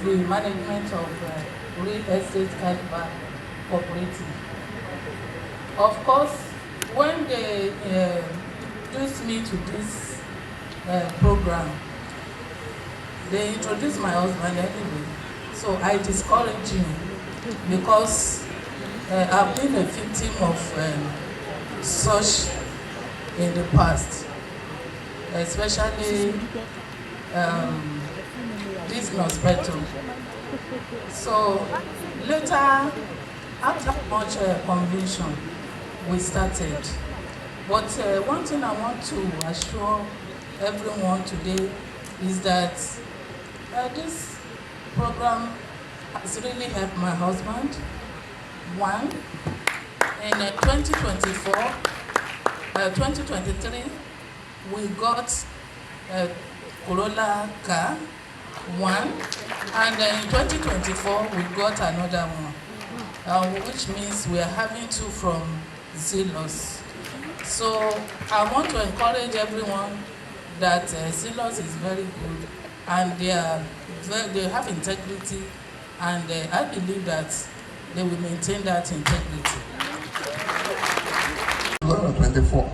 the management of Real Estate Cashback Cooperative. Of course, when they introduced me to this program, they introduced my husband anyway, so I discouraged him because I've been a victim of such in the past, especially this spectrum. So later, after much conviction, we started. But one thing I want to assure everyone today is that this program has really helped my husband. One, in 2023, we got a Corolla car, one, and in 2024, we got another one, which means we are having two from Zealous. So I want to encourage everyone that Zealous is very good, and they have integrity, and I believe that they will maintain that integrity. 2024.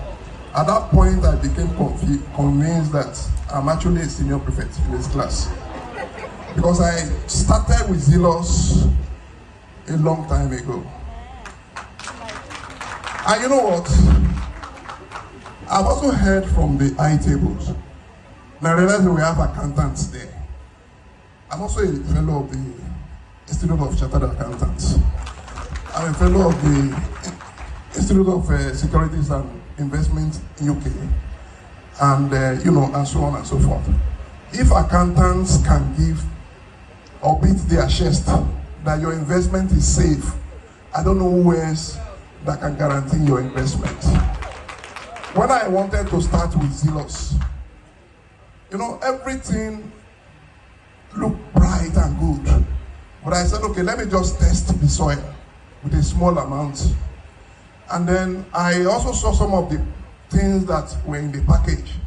At that point, I became convinced that I'm actually a senior prefect in this class, because I started with Zealous a long time ago. And you know what? I've also heard from the eye tables. Now I realize that we have accountants there. I'm also a fellow of the Institute of Chartered Accountants. I'm a fellow of the Institute of Securities and Investments in UK, and and so on and so forth. If accountants can give or beat their chest that your investment is safe, I don't know who else that can guarantee your investment. When I wanted to start with Zealous, everything looked bright and good. But I said, okay, let me just test the soil with a small amount. And then I also saw some of the things that were in the package.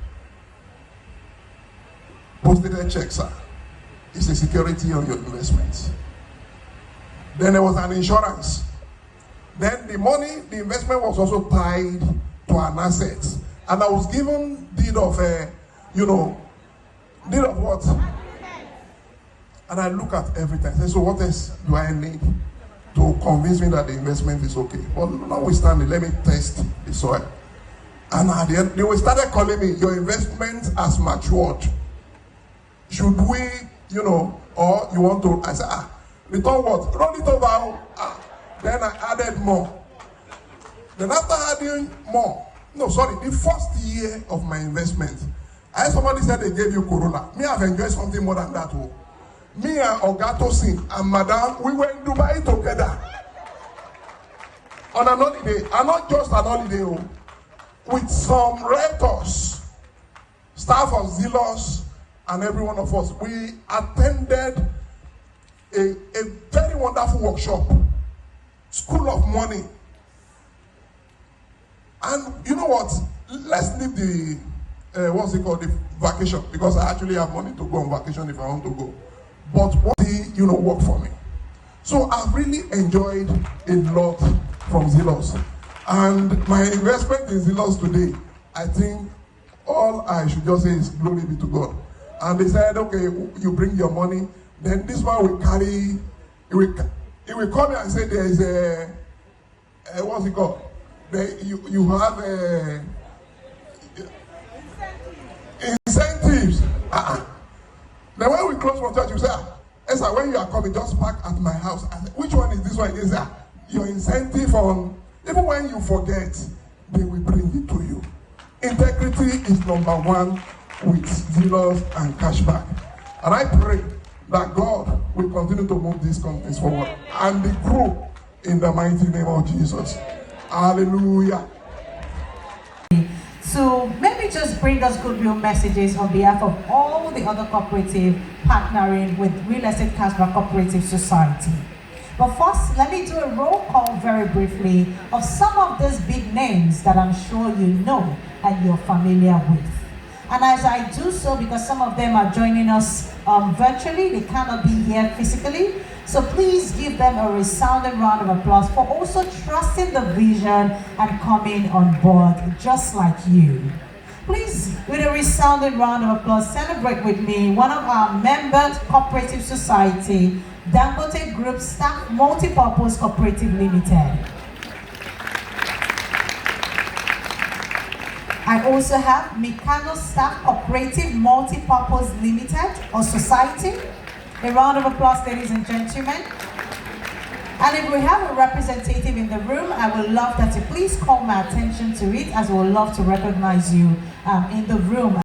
Post-dated checks, sir. It's a security on your investments. Then there was an insurance. Then the money, the investment was also tied to an asset. And I was given deed of what? And I look at everything. I say, so what else do I need to convince me that the investment is okay? Well, notwithstanding, let me test the soil. And at the end, they started calling me, your investment has matured. Should we, or you want to? I said, return what? Roll it over. Then I added more. Then after adding more, the first year of my investment, I heard somebody said they gave you Corolla. Me, I've enjoyed something more than that. Me and Ogato Singh and Madam, we were in Dubai together on an holiday, and not just an holiday, with some rectors, staff of Zealous, and every one of us. We attended a very wonderful workshop, School of Money. And you know what? Let's leave the, the vacation, because I actually have money to go on vacation if I want to go. But what work for me. So I've really enjoyed a lot from Zealous. And my investment in Zealous today, I think all I should just say is glory be to God. And they said, okay, you bring your money, then this one will carry, it will come here and say there is what's it called? You have incentives. Then when we close from church, you say, Esther, when you are coming, just park at my house. I said, which one is this one? Is that your incentive on, even when you forget, they will bring it to you. Integrity is number one with Zealous and Cashback. And I pray that God will continue to move these companies forward and the group in the mighty name of Jesus. Hallelujah. So maybe just bring us goodwill messages on behalf of all the other cooperative partnering with Real Estate Cashback Cooperative Society. But first, let me do a roll call very briefly of some of these big names that I'm sure you know and you're familiar with. And as I do so, because some of them are joining us virtually, they cannot be here physically, so please give them a resounding round of applause for also trusting the vision and coming on board, just like you. Please, with a resounding round of applause, celebrate with me one of our members, Cooperative Society, Dangote Group Staff Multipurpose Cooperative Limited. I also have Mikano Staff Cooperative Multipurpose Limited or Society. A round of applause, ladies and gentlemen. And if we have a representative in the room, I would love that you please call my attention to it, as I would love to recognize you in the room.